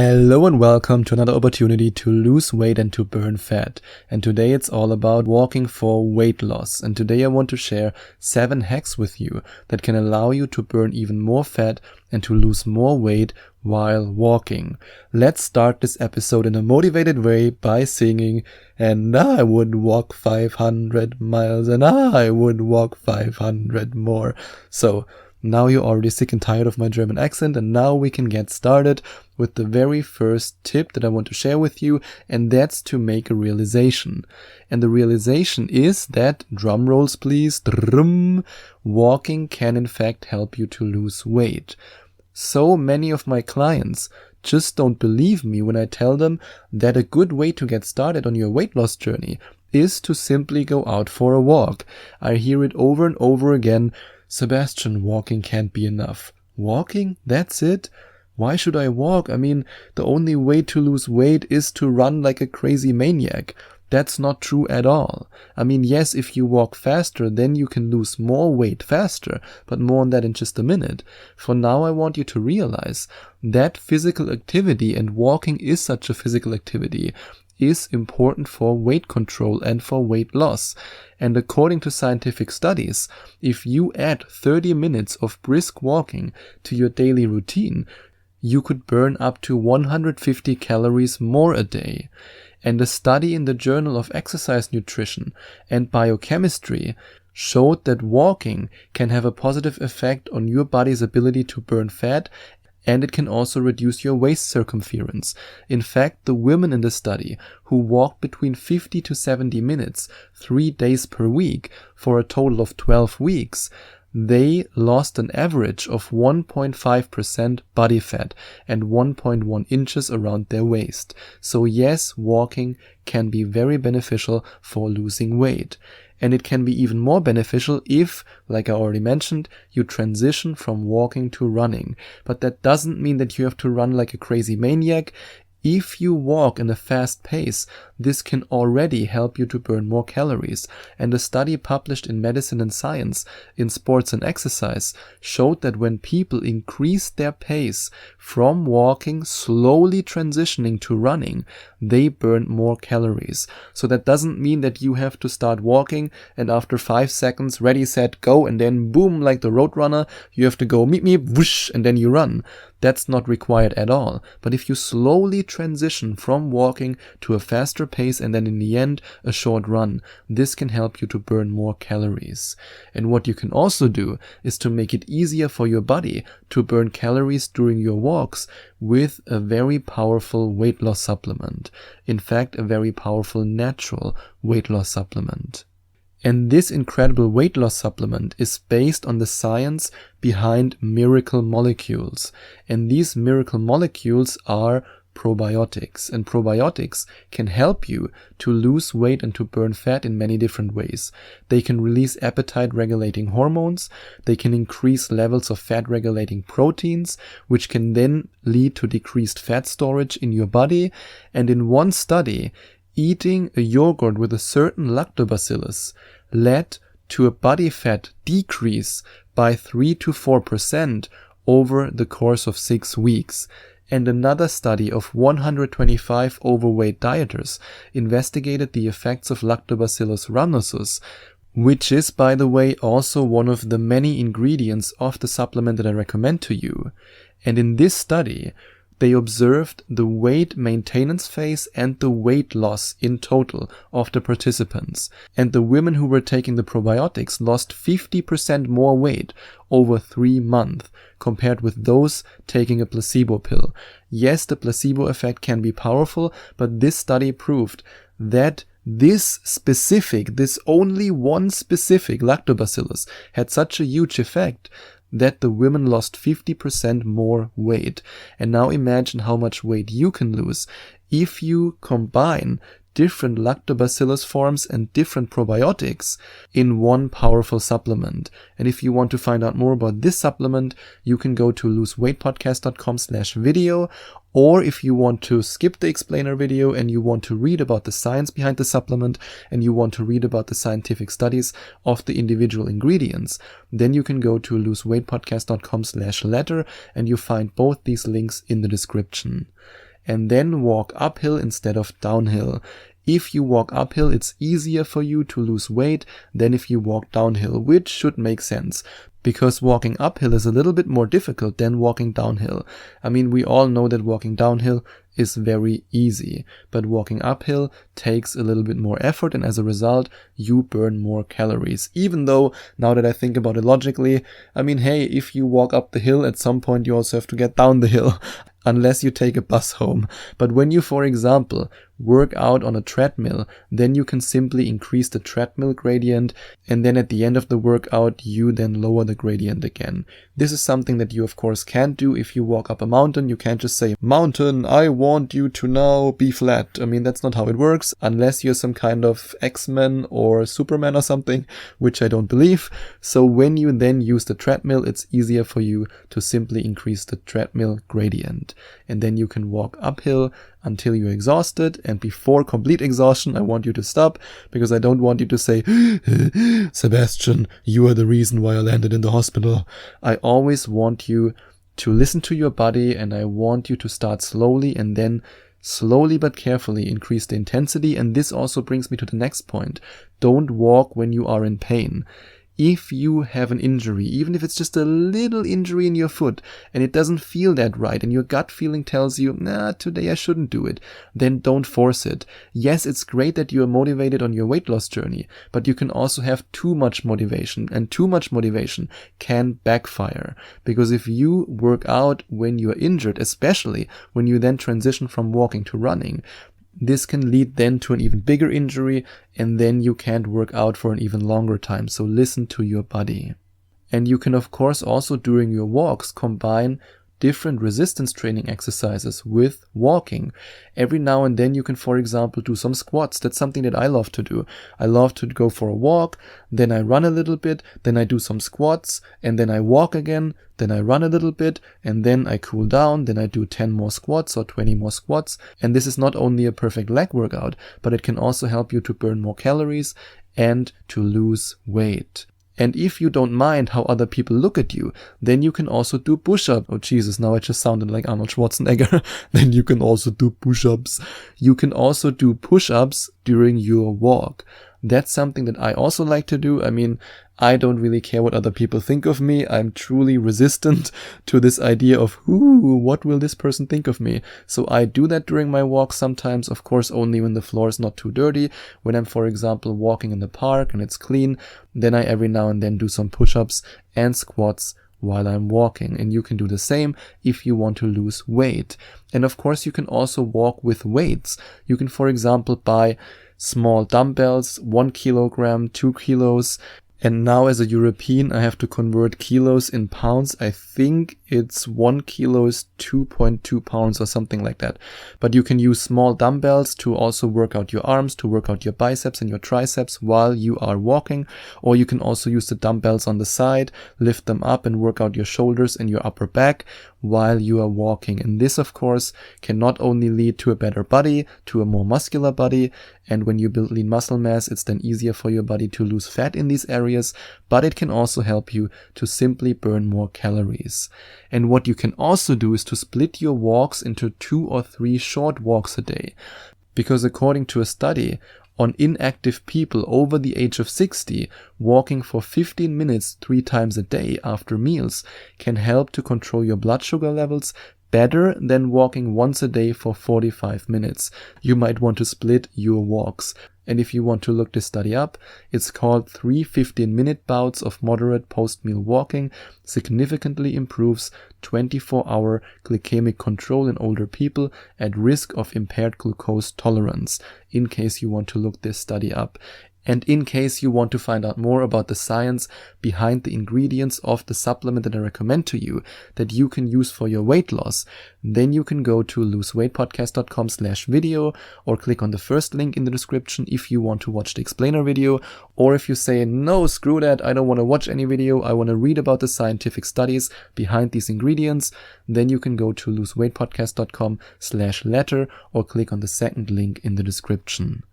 Hello and welcome to another opportunity to lose weight and to burn fat. And today it's all about walking for weight loss. And today I want to share 7 hacks with you that can allow you to burn even more fat and to lose more weight while walking. Let's start this episode in a motivated way by singing, and I would walk 500 miles and I would walk 500 more. So now you're already sick and tired of my German accent, and now we can get started with the very first tip that I want to share with you, and that's to make a realization. And the realization is that, drum rolls please, walking can in fact help you to lose weight. So many of my clients just don't believe me when I tell them that a good way to get started on your weight loss journey is to simply go out for a walk. I hear it over and over again. Sebastian, walking can't be enough. Walking? That's it? Why should I walk? I mean, the only way to lose weight is to run like a crazy maniac. That's not true at all. I mean, yes, if you walk faster, then you can lose more weight faster, but more on that in just a minute. For now, I want you to realize that physical activity, and walking is such a physical activity, is important for weight control and for weight loss. And according to scientific studies, if you add 30 minutes of brisk walking to your daily routine, you could burn up to 150 calories more a day. And a study in the Journal of Exercise Nutrition and Biochemistry showed that walking can have a positive effect on your body's ability to burn fat, and it can also reduce your waist circumference. In fact, the women in the study who walked between 50 to 70 minutes 3 days per week for a total of 12 weeks, they lost an average of 1.5% body fat and 1.1 inches around their waist. So yes, walking can be very beneficial for losing weight. And it can be even more beneficial if, like I already mentioned, you transition from walking to running. But that doesn't mean that you have to run like a crazy maniac. If you walk in a fast pace, this can already help you to burn more calories. And a study published in Medicine and Science in Sports and Exercise showed that when people increased their pace from walking, slowly transitioning to running, they burned more calories. So that doesn't mean that you have to start walking and after 5 seconds, ready, set, go, and then boom, like the road runner, you have to go meep meep, whoosh, and then you run. That's not required at all. But if you slowly transition from walking to a faster pace and then in the end a short run, this can help you to burn more calories. And what you can also do is to make it easier for your body to burn calories during your walks with a very powerful weight loss supplement. In fact, a very powerful natural weight loss supplement. And this incredible weight loss supplement is based on the science behind miracle molecules. And these miracle molecules are probiotics. And probiotics can help you to lose weight and to burn fat in many different ways. They can release appetite-regulating hormones. They can increase levels of fat-regulating proteins, which can then lead to decreased fat storage in your body. And in one study, eating a yogurt with a certain lactobacillus led to a body fat decrease by 3 to 4% over the course of 6 weeks. And another study of 125 overweight dieters investigated the effects of Lactobacillus rhamnosus, which is, by the way, also one of the many ingredients of the supplement that I recommend to you. And in this study, they observed the weight maintenance phase and the weight loss in total of the participants. And the women who were taking the probiotics lost 50% more weight over 3 months compared with those taking a placebo pill. Yes, the placebo effect can be powerful, but this study proved that this only one specific lactobacillus had such a huge effect that the women lost 50% more weight. And now imagine how much weight you can lose if you combine different lactobacillus forms and different probiotics in one powerful supplement. And if you want to find out more about this supplement, you can go to loseweightpodcast.com/video, or if you want to skip the explainer video and you want to read about the science behind the supplement and you want to read about the scientific studies of the individual ingredients, then you can go to loseweightpodcast.com/letter and you find both these links in the description. and then walk uphill instead of downhill. If you walk uphill, it's easier for you to lose weight than if you walk downhill, which should make sense, because walking uphill is a little bit more difficult than walking downhill. I mean, we all know that walking downhill is very easy, but walking uphill takes a little bit more effort, and as a result, you burn more calories. Even though, now that I think about it logically, I mean, hey, if you walk up the hill, at some point you also have to get down the hill, unless you take a bus home. But when you, for example, work out on a treadmill, then you can simply increase the treadmill gradient, and then at the end of the workout, you then lower the gradient again. This is something that you, of course, can't do if you walk up a mountain. You can't just say, "Mountain, I want you to now be flat." I mean, that's not how it works, unless you're some kind of X-Men or Superman or something, which I don't believe. So when you then use the treadmill, it's easier for you to simply increase the treadmill gradient. And then you can walk uphill until you're exhausted, and before complete exhaustion, I want you to stop, because I don't want you to say, "Sebastian, you are the reason why I landed in the hospital." I always want you to listen to your body, and I want you to start slowly and then slowly but carefully increase the intensity. And this also brings me to the next point. Don't walk when you are in pain. If you have an injury, even if it's just a little injury in your foot, and it doesn't feel that right, and your gut feeling tells you, "Nah, today I shouldn't do it," then don't force it. Yes, it's great that you are motivated on your weight loss journey, but you can also have too much motivation, and too much motivation can backfire. Because if you work out when you are injured, especially when you then transition from walking to running, this can lead then to an even bigger injury, and then you can't work out for an even longer time. So listen to your body. And you can, of course, also during your walks combine different resistance training exercises with walking. Every now and then you can, for example, do some squats. That's something that I love to do. I love to go for a walk, then I run a little bit, then I do some squats, and then I walk again, then I run a little bit, and then I cool down, then I do 10 more squats or 20 more squats. And this is not only a perfect leg workout, but it can also help you to burn more calories and to lose weight. And if you don't mind how other people look at you, then you can also do push-ups. Oh Jesus, now I just sounded like Arnold Schwarzenegger. Then you can also do push-ups. You can also do push-ups during your walk. That's something that I also like to do. I mean, I don't really care what other people think of me. I'm truly resistant to this idea of, what will this person think of me? So I do that during my walk sometimes, of course, only when the floor is not too dirty. When I'm, for example, walking in the park and it's clean, then I every now and then do some push-ups and squats while I'm walking. And you can do the same if you want to lose weight. And of course, you can also walk with weights. You can, for example, buy small dumbbells, 1 kilogram, 2 kilos. And now as a European, I have to convert kilos in pounds. I think it's 1 kilo is 2.2 pounds or something like that. But you can use small dumbbells to also work out your arms, to work out your biceps and your triceps while you are walking. Or you can also use the dumbbells on the side, lift them up and work out your shoulders and your upper back while you are walking. And this, of course, can not only lead to a better body, to a more muscular body, and when you build lean muscle mass, it's then easier for your body to lose fat in these areas, but it can also help you to simply burn more calories. And what you can also do is to split your walks into 2 or 3 short walks a day. Because according to a study, on inactive people over the age of 60, walking for 15 minutes 3 times a day after meals can help to control your blood sugar levels better than walking once a day for 45 minutes. You might want to split your walks. And if you want to look this study up, it's called 3 15-minute bouts of moderate post-meal walking significantly improves 24-hour glycemic control in older people at risk of impaired glucose tolerance, in case you want to look this study up. And in case you want to find out more about the science behind the ingredients of the supplement that I recommend to you that you can use for your weight loss, then you can go to loseweightpodcast.com/video or click on the first link in the description if you want to watch the explainer video. Or if you say, no, screw that, I don't want to watch any video, I want to read about the scientific studies behind these ingredients, then you can go to loseweightpodcast.com/letter or click on the second link in the description.